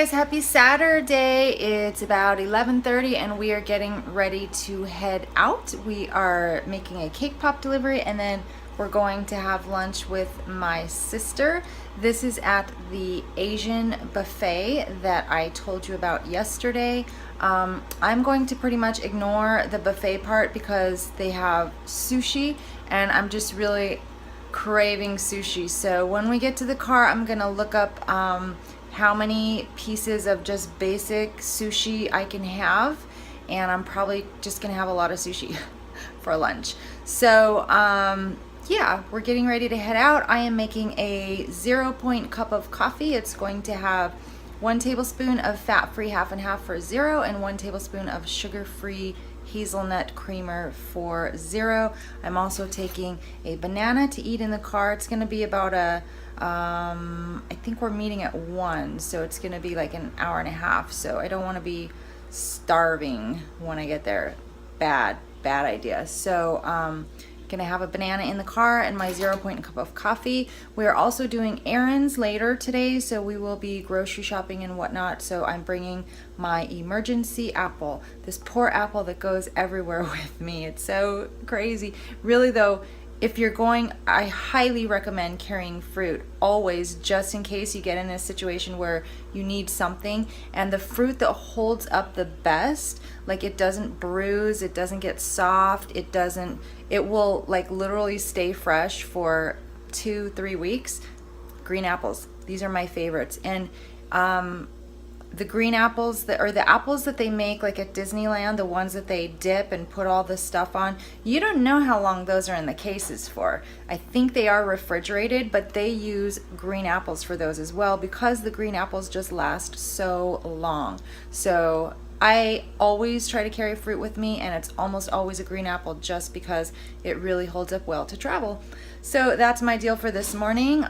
guys, happy Saturday. It's about 11:30 and we are getting ready to head out. We are making a cake pop delivery and then we're going to have lunch with my sister. This is at the Asian buffet that I told you about yesterday. I'm going to pretty much ignore the buffet part because they have sushi and I'm just really craving sushi. So when we get to the car, I'm gonna look up how many pieces of just basic sushi I can have, and I'm probably just gonna have a lot of sushi for lunch. So yeah, we're getting ready to head out. I am making a 0 cup of coffee. It's going to have 1 tablespoon of fat-free half and half for 0 and 1 tablespoon of sugar-free hazelnut creamer for 0. I'm also taking a banana to eat in the car. It's gonna be about a I think we're meeting at 1, so it's gonna be like an hour and a half, so I don't want to be starving when I get there. Bad idea. So gonna have a banana in the car and my 0 cup of coffee. We're also doing errands later today, so we will be grocery shopping and whatnot. So I'm bringing my emergency apple, this poor apple that goes everywhere with me. It's so crazy. Really though, if you're going, I highly recommend carrying fruit always, just in case you get in a situation where you need something. And the fruit that holds up the best, like it doesn't bruise, it doesn't get soft, it will like literally stay fresh for 2-3 weeks. Green apples, these are my favorites. And the green apples or the apples that they make like at Disneyland, the ones that they dip and put all this stuff on, you don't know how long those are in the cases for. I think they are refrigerated, but they use green apples for those as well because the green apples just last so long. So I always try to carry fruit with me, and it's almost always a green apple just because it really holds up well to travel. So that's my deal for this morning.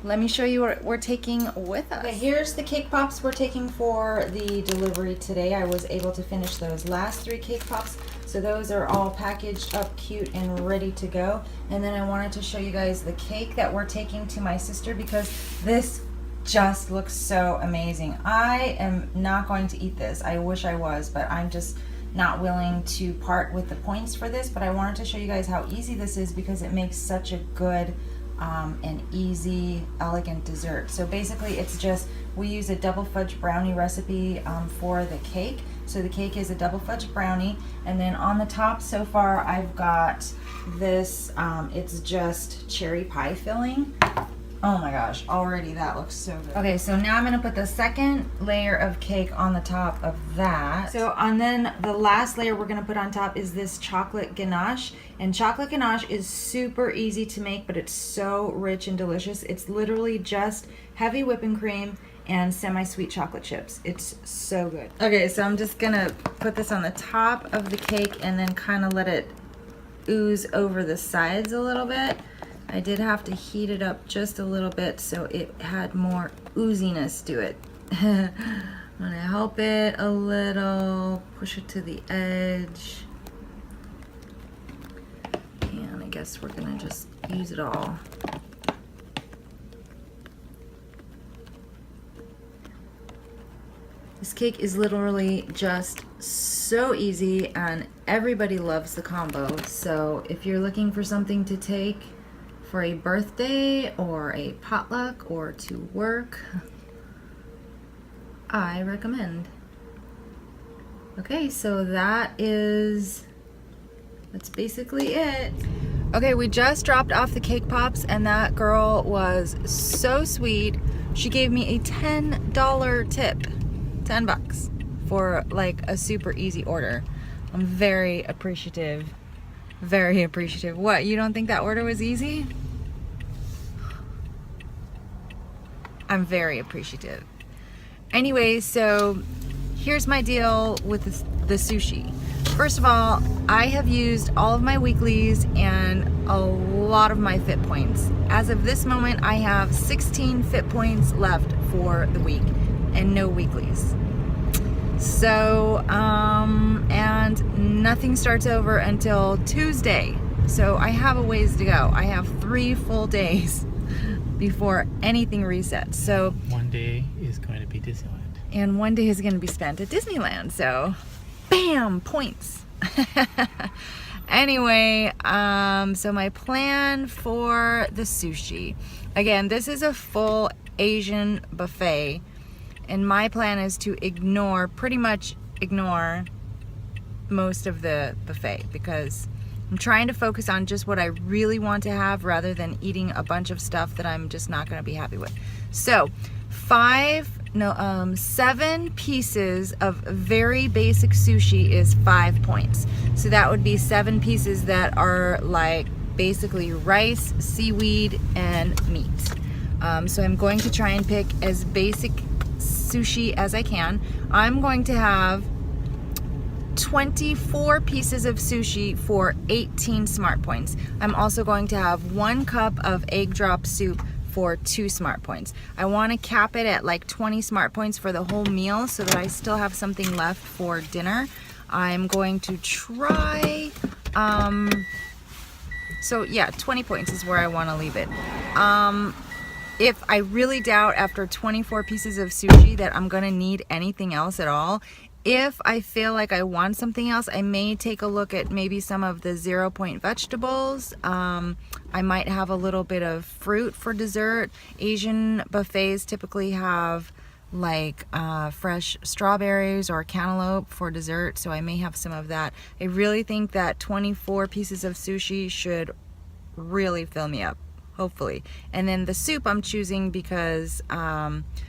Let me show you what we're taking with us. Okay, here's the cake pops we're taking for the delivery today. I was able to finish those last 3 cake pops, so those are all packaged up cute and ready to go. And then I wanted to show you guys the cake that we're taking to my sister because this just looks so amazing. I am not going to eat this. I wish I was, but I'm just not willing to part with the points for this. But I wanted to show you guys how easy this is because it makes such a good and easy, elegant dessert. So basically it's just, we use a double fudge brownie recipe for the cake. So the cake is a double fudge brownie, and then on the top so far I've got this, it's just cherry pie filling. Oh my gosh, already that looks so good. Okay, so now I'm gonna put the second layer of cake on the top of that. So, and then the last layer we're gonna put on top is this chocolate ganache. And chocolate ganache is super easy to make, but it's so rich and delicious. It's literally just heavy whipping cream and semi-sweet chocolate chips. It's so good. Okay, so I'm just gonna put this on the top of the cake and then kind of let it ooze over the sides a little bit. I did have to heat it up just a little bit so it had more ooziness to it. I'm gonna help it a little, push it to the edge. And I guess we're gonna just use it all. This cake is literally just so easy and everybody loves the combo. So if you're looking for something to take for a birthday or a potluck or to work, I recommend. Okay, so that's basically it. Okay, we just dropped off the cake pops and that girl was so sweet. She gave me a $10 tip, 10 bucks for like a super easy order. I'm very appreciative. Very appreciative. What, you don't think that order was easy? I'm very appreciative. Anyway, so here's my deal with the sushi. First of all, I have used all of my weeklies and a lot of my fit points. As of this moment, I have 16 fit points left for the week and no weeklies. So, and nothing starts over until Tuesday. So I have a ways to go. I have 3 full days before anything resets. So one day is going to be Disneyland. And one day is going to be spent at Disneyland. So, bam, points. Anyway, so my plan for the sushi. Again, this is a full Asian buffet. And my plan is to pretty much ignore most of the buffet because I'm trying to focus on just what I really want to have rather than eating a bunch of stuff that I'm just not going to be happy with. So 7 pieces of very basic sushi is 5 points. So that would be 7 pieces that are like basically rice, seaweed, and meat. So I'm going to try and pick as basic sushi as I can. I'm going to have 24 pieces of sushi for 18 smart points. I'm also going to have 1 cup of egg drop soup for 2 smart points. I want to cap it at like 20 smart points for the whole meal so that I still have something left for dinner. I'm going to try, so yeah, 20 points is where I want to leave it. If I really doubt after 24 pieces of sushi that I'm gonna need anything else at all, if I feel like I want something else, I may take a look at maybe some of the 0-point vegetables. I might have a little bit of fruit for dessert. Asian buffets typically have like fresh strawberries or cantaloupe for dessert, so I may have some of that. I really think that 24 pieces of sushi should really fill me up, hopefully. And then the soup I'm choosing because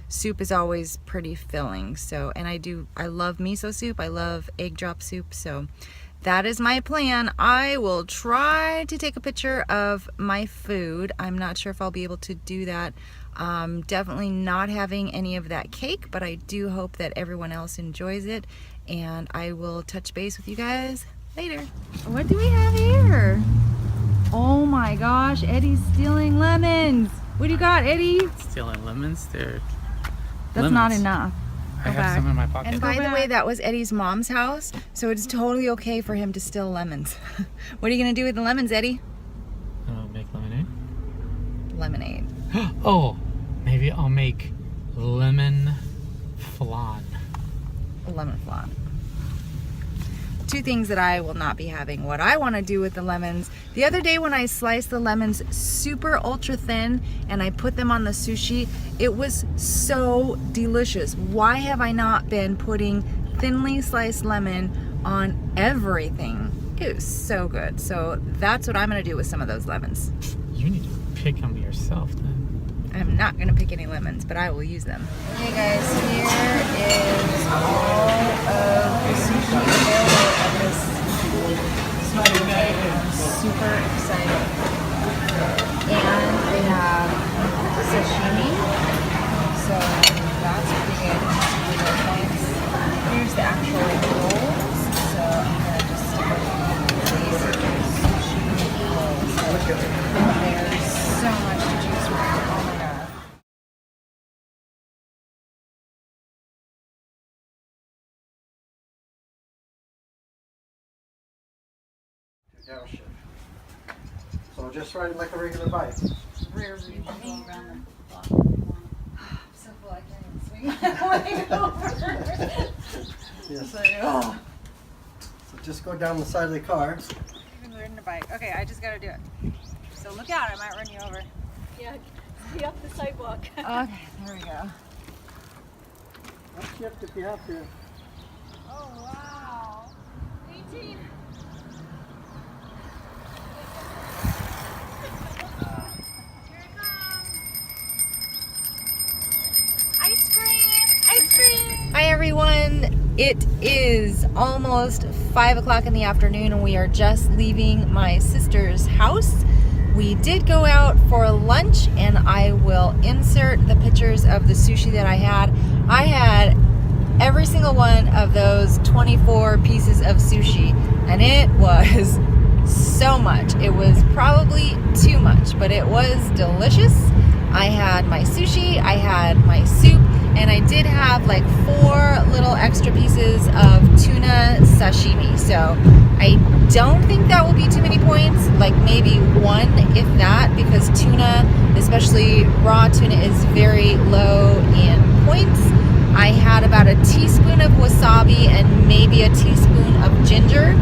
soup is always pretty filling. So, and I love miso soup. I love egg drop soup. So that is my plan. I will try to take a picture of my food. I'm not sure if I'll be able to do that. Definitely not having any of that cake, but I do hope that everyone else enjoys it. And I will touch base with you guys later. What do we have here? Oh my gosh, Eddie's stealing lemons. What do you got, Eddie? Stealing lemons? That's not enough. I have some in my pocket. And by the way, that was Eddie's mom's house, so it's totally okay for him to steal lemons. What are you gonna do with the lemons, Eddie? Make lemonade? Lemonade. Oh, maybe I'll make lemon flan. Lemon flan. 2 things that I will not be having. What I want to do with the lemons. The other day when I sliced the lemons super ultra thin and I put them on the sushi, it was so delicious. Why have I not been putting thinly sliced lemon on everything? It was so good. So that's what I'm going to do with some of those lemons. You need to pick them yourself then. I'm not going to pick any lemons, but I will use them. Okay guys, here is all of the sushi available at this supermarket. I'm super excited. And they have sashimi, so that's pretty good. Here's the actual rolls, so I'm going to just stick with these sushi rolls. There's so much to choose from. Oh my god. Downshift. So just ride it like a regular bike. Rear view. I'm so full I can't even swing my leg over. Yes. So, oh. So just go down the side of the car. Even riding a bike. Okay, I just gotta do it. So look out, I might run you over. Yeah, be up the sidewalk. Okay, there we go. Upshift if you have to. Oh wow. 18. Ice cream! Ice cream! Hi everyone! It is almost 5 o'clock in the afternoon and we are just leaving my sister's house. We did go out for lunch and I will insert the pictures of the sushi that I had. I had every single one of those 24 pieces of sushi and it was so much. It was probably too much, but it was delicious. I had my sushi, I had my soup, and I did have like 4 little extra pieces of tuna sashimi. So I don't think that will be too many points, like maybe 1 if that, because tuna, especially raw tuna, is very low in points. I had about a teaspoon of wasabi and maybe a teaspoon of ginger.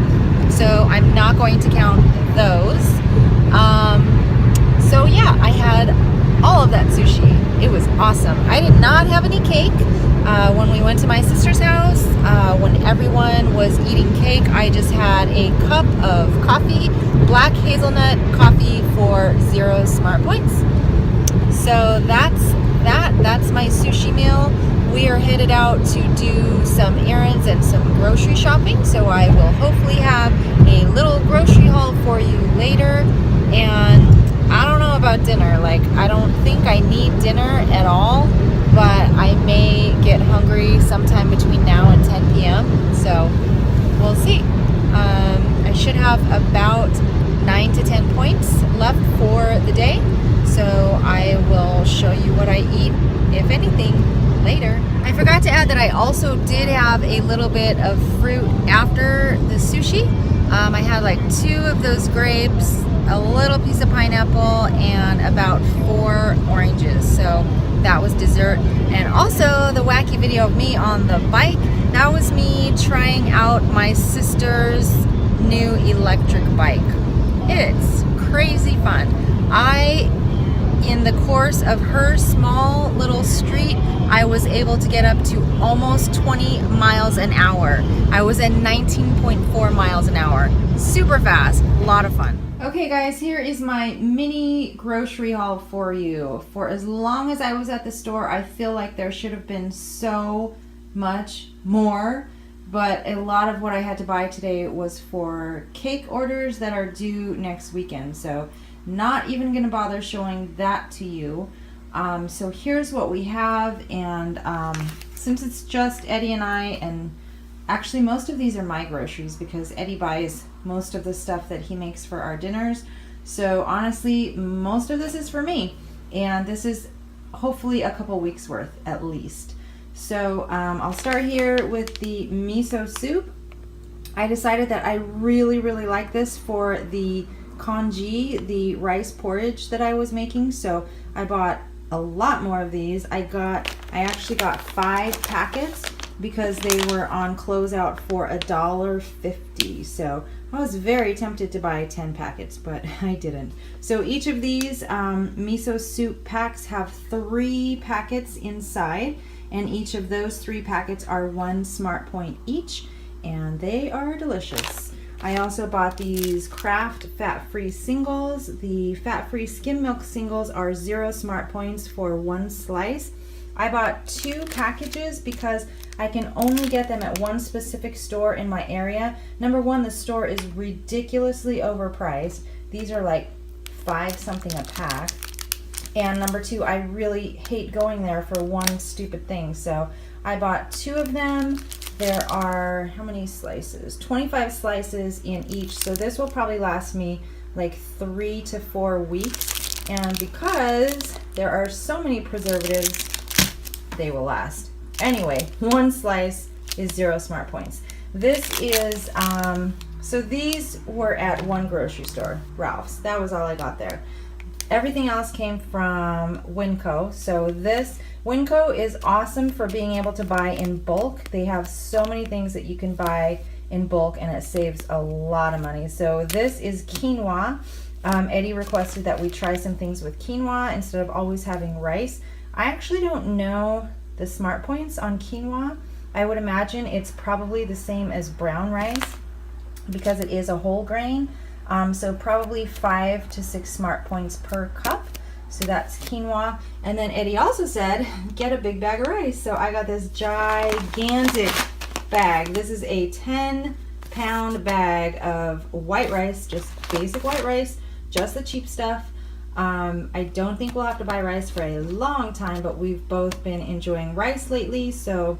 So I'm not going to count those. So yeah, I had all of that sushi. It was awesome. I did not have any cake. When we went to my sister's house, when everyone was eating cake, I just had a cup of coffee, black hazelnut coffee for 0 smart points. So that's my sushi meal. We are headed out to do some errands and some grocery shopping, so I will hopefully have a little grocery haul for you later. And I don't know about dinner. Like, I don't think I need dinner at all, but I may get hungry sometime between now and 10 p.m. So we'll see. I should have about 9 to 10 points left for the day. So I will show you what I eat, if anything, later. I forgot to add that I also did have a little bit of fruit after the sushi. I had like 2 of those grapes, a little piece of pineapple, and about 4 oranges. So that was dessert. And also the wacky video of me on the bike, that was me trying out my sister's new electric bike. It's crazy fun. In the course of her small little street, I was able to get up to almost 20 miles an hour. I was at 19.4 miles an hour. Super fast, a lot of fun. Okay guys, here is my mini grocery haul for you. For as long as I was at the store, I feel like there should have been so much more, but a lot of what I had to buy today was for cake orders that are due next weekend. So not even gonna bother showing that to you. So here's what we have, and since it's just Eddie and I, and actually most of these are my groceries because Eddie buys most of the stuff that he makes for our dinners. So honestly, most of this is for me, and this is hopefully a couple weeks worth at least. So I'll start here with the miso soup. I decided that I really like this for the congee, the rice porridge that I was making, so I bought a lot more of these. I actually got 5 packets because they were on closeout for $1.50. So I was very tempted to buy 10 packets, but I didn't. So each of these miso soup packs have 3 packets inside, and each of those 3 packets are 1 smart point each, and they are delicious. I also bought these Kraft fat-free singles. The fat-free skim milk singles are 0 smart points for 1 slice. I bought 2 packages because I can only get them at one specific store in my area. Number 1, the store is ridiculously overpriced. These are like $5 something a pack. And number 2, I really hate going there for one stupid thing. So I bought 2 of them. There are, how many slices? 25 slices in each. So this will probably last me like 3 to 4 weeks. And because there are so many preservatives, they will last. Anyway, 1 slice is 0 smart points. This is, so these were at one grocery store, Ralph's. That was all I got there. Everything else came from Winco. So this Winco is awesome for being able to buy in bulk. They have so many things that you can buy in bulk, and it saves a lot of money. So this is quinoa. Eddie requested that we try some things with quinoa instead of always having rice. I actually don't know the smart points on quinoa. I would imagine it's probably the same as brown rice because it is a whole grain. So probably 5 to 6 smart points per cup. So that's quinoa. And then Eddie also said, get a big bag of rice. So I got this gigantic bag. This is a 10-pound bag of white rice, just basic white rice, just the cheap stuff. I don't think we'll have to buy rice for a long time, but we've both been enjoying rice lately. So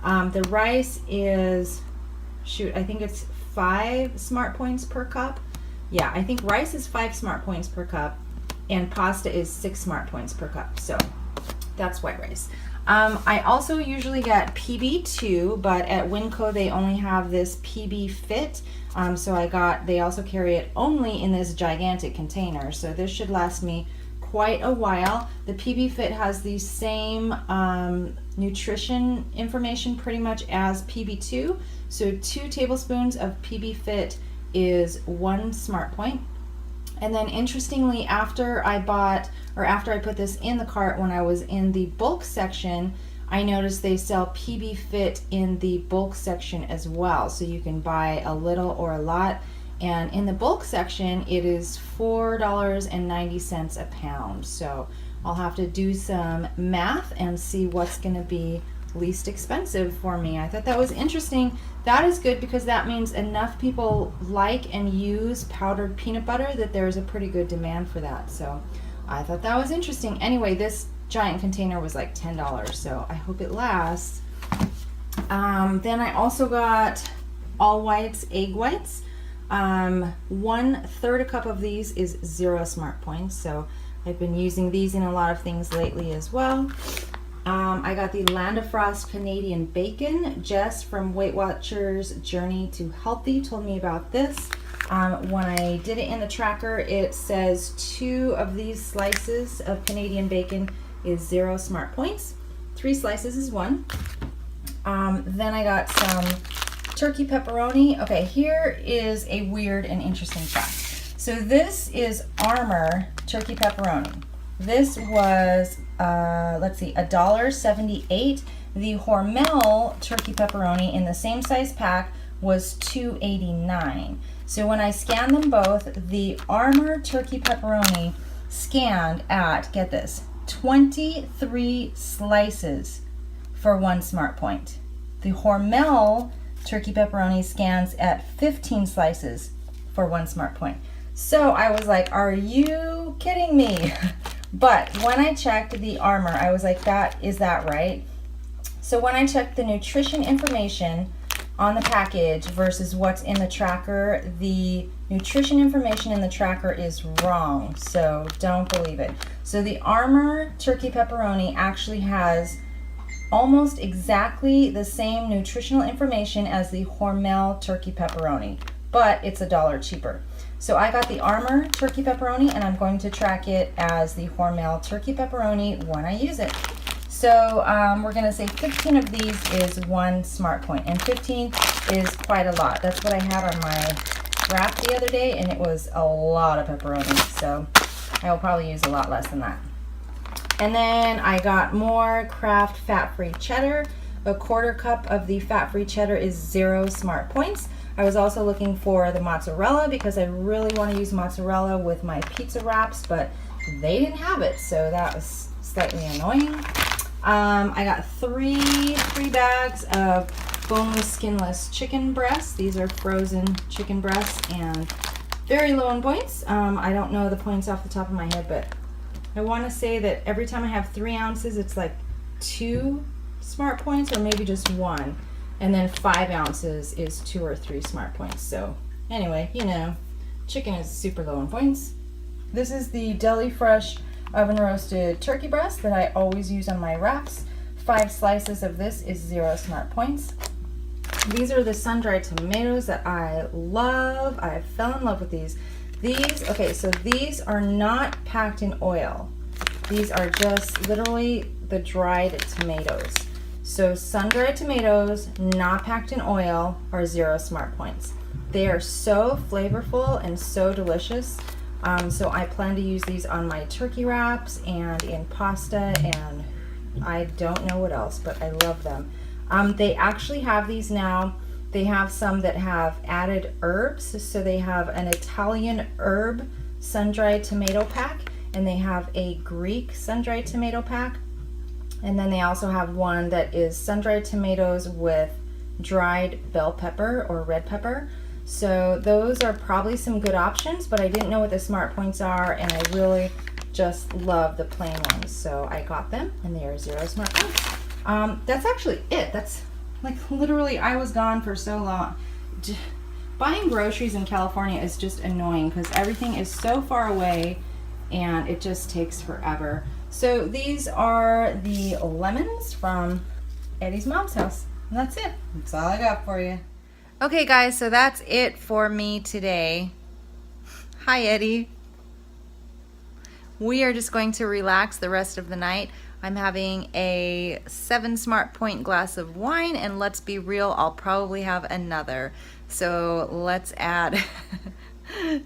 the rice is, I think it's 5 smart points per cup. Yeah, I think rice is 5 smart points per cup, and pasta is 6 smart points per cup. So that's white rice. I also usually get PB2, but at Winco they only have this PB Fit. So they also carry it only in this gigantic container. So this should last me quite a while. The PB Fit has the same nutrition information pretty much as PB2. So 2 tablespoons of PB Fit is 1 Smart Point. And then interestingly, after I put this in the cart, when I was in the bulk section, I noticed they sell PB Fit in the bulk section as well. So you can buy a little or a lot. And in the bulk section, it is $4.90 a pound. So I'll have to do some math and see what's gonna be least expensive for me. I thought that was interesting. That is good because that means enough people like and use powdered peanut butter that there's a pretty good demand for that. So I thought that was interesting. Anyway, this giant container was like $10, so I hope it lasts. Then I also got all whites, egg whites. 1/3 a cup of these is 0 Smart Points, so I've been using these in a lot of things lately as well. I got the Land of Frost Canadian Bacon. Jess from Weight Watchers Journey to Healthy told me about this. When I did it in the tracker, it says 2 of these slices of Canadian bacon is 0 Smart Points. 3 slices is 1. Then I got some turkey pepperoni. Okay, here is a weird and interesting fact. So this is Armour turkey pepperoni. This was, let's see, $1.78. The Hormel turkey pepperoni in the same size pack was $2.89. So when I scanned them both, the Armour turkey pepperoni scanned at, get this, 23 slices for 1 Smart Point. The Hormel turkey pepperoni scans at 15 slices for 1 Smart Point. So I was like, are you kidding me? But when I checked the Armour, I was like, is that right? So when I checked the nutrition information on the package versus what's in the tracker, the nutrition information in the tracker is wrong, so don't believe it. So the Armour turkey pepperoni actually has almost exactly the same nutritional information as the Hormel turkey pepperoni, but it's $1 cheaper. So I got the Armour turkey pepperoni, and I'm going to track it as the Hormel turkey pepperoni when I use it. So we're gonna say 15 of these is 1 Smart Point, and 15 is quite a lot. That's what I had on my wrap the other day, and it was a lot of pepperoni, so I will probably use a lot less than that. And then I got more Kraft fat-free cheddar. A 1/4 cup of the fat-free cheddar is 0 Smart Points. I was also looking for the mozzarella because I really want to use mozzarella with my pizza wraps, but they didn't have it, so that was slightly annoying. I got three bags of boneless, skinless chicken breasts. These are frozen chicken breasts and very low in points. I don't know the points off the top of my head, but I want to say that every time I have 3 ounces, it's like 2 Smart Points or maybe just 1. And then 5 ounces is 2 or 3 Smart Points. So anyway, you know, chicken is super low in points. This is the Deli Fresh oven roasted turkey breast that I always use on my wraps. 5 slices of this is 0 Smart Points. These are the sun-dried tomatoes that I love. I fell in love with these. Okay, so these are not packed in oil. These are just literally the dried tomatoes. So sun-dried tomatoes, not packed in oil, are 0 Smart Points. They are so flavorful and so delicious. So I plan to use these on my turkey wraps and in pasta, and I don't know what else, but I love them. They actually have these now. They have some that have added herbs. So they have an Italian herb sun-dried tomato pack, and they have a Greek sun-dried tomato pack. And then they also have one that is sun-dried tomatoes with dried bell pepper or red pepper. So those are probably some good options, but I didn't know what the Smart Points are, and I really just love the plain ones. So I got them, and they are 0 Smart Points. That's actually it. That's like literally, I was gone for so long. Buying groceries in California is just annoying because everything is so far away and it just takes forever. So these are the lemons from Eddie's mom's house. And that's it. That's all I got for you. Okay guys, so that's it for me today. Hi Eddie. we are just going to relax the rest of the night. I'm having a 7 Smart Point glass of wine, and let's be real, I'll probably have another. So let's add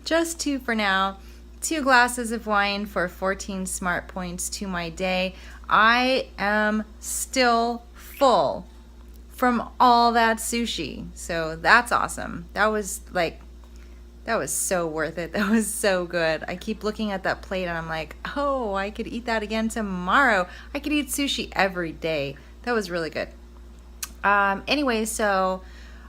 just 2 for now. 2 glasses of wine for 14 Smart Points to my day. I am still full from all that sushi. So that's awesome. That was so worth it. That was so good. I keep looking at that plate and I'm like, oh, I could eat that again tomorrow. I could eat sushi every day. That was really good. Anyway, so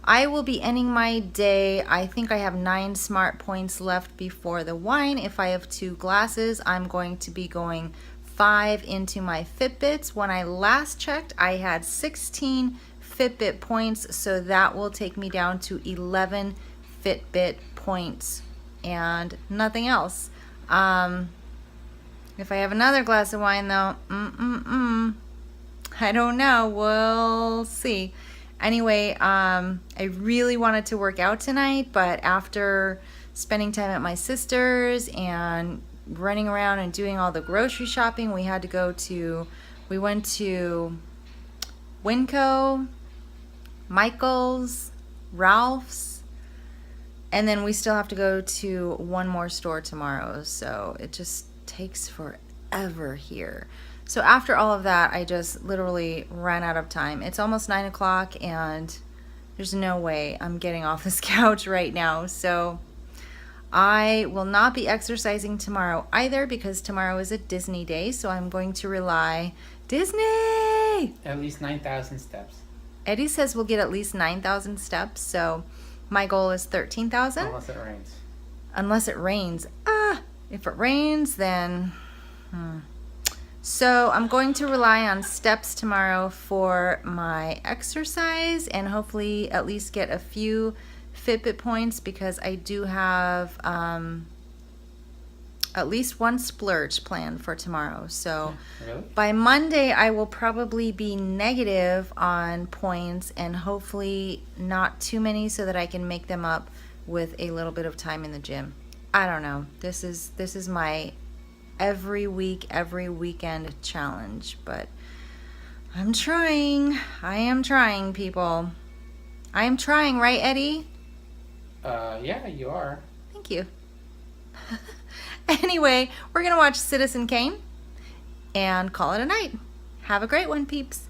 I will be ending my day. I think I have 9 Smart Points left before the wine. If I have 2 glasses, I'm going to be going 5 into my Fitbits. When I last checked, I had 16 Fitbit points, so that will take me down to 11 Fitbit points and nothing else. If I have another glass of wine though, I don't know, we'll see. Anyway, I really wanted to work out tonight, but after spending time at my sister's and running around and doing all the grocery shopping, we went to Winco, Michael's, Ralph's, and then we still have to go to one more store tomorrow, so it just takes forever here. So after all of that, I just literally ran out of time. It's almost 9 o'clock and there's no way I'm getting off this couch right now. So I will not be exercising tomorrow either because tomorrow is a Disney day, so I'm going to rely... Disney! At least 9,000 steps. Eddie says we'll get at least 9,000 steps, so my goal is 13,000. Unless it rains. Unless it rains. If it rains, then... So I'm going to rely on steps tomorrow for my exercise and hopefully at least get a few Fitbit points because I do have at least 1 splurge planned for tomorrow. So Really? by Monday, I will probably be negative on points and hopefully not too many so that I can make them up with a little bit of time in the gym. I don't know. This is my every week, every weekend challenge, but I'm trying. I am trying, people. I am trying, right, Eddie? Yeah, you are. Thank you. Anyway, we're going to watch Citizen Kane and call it a night. Have a great one, peeps.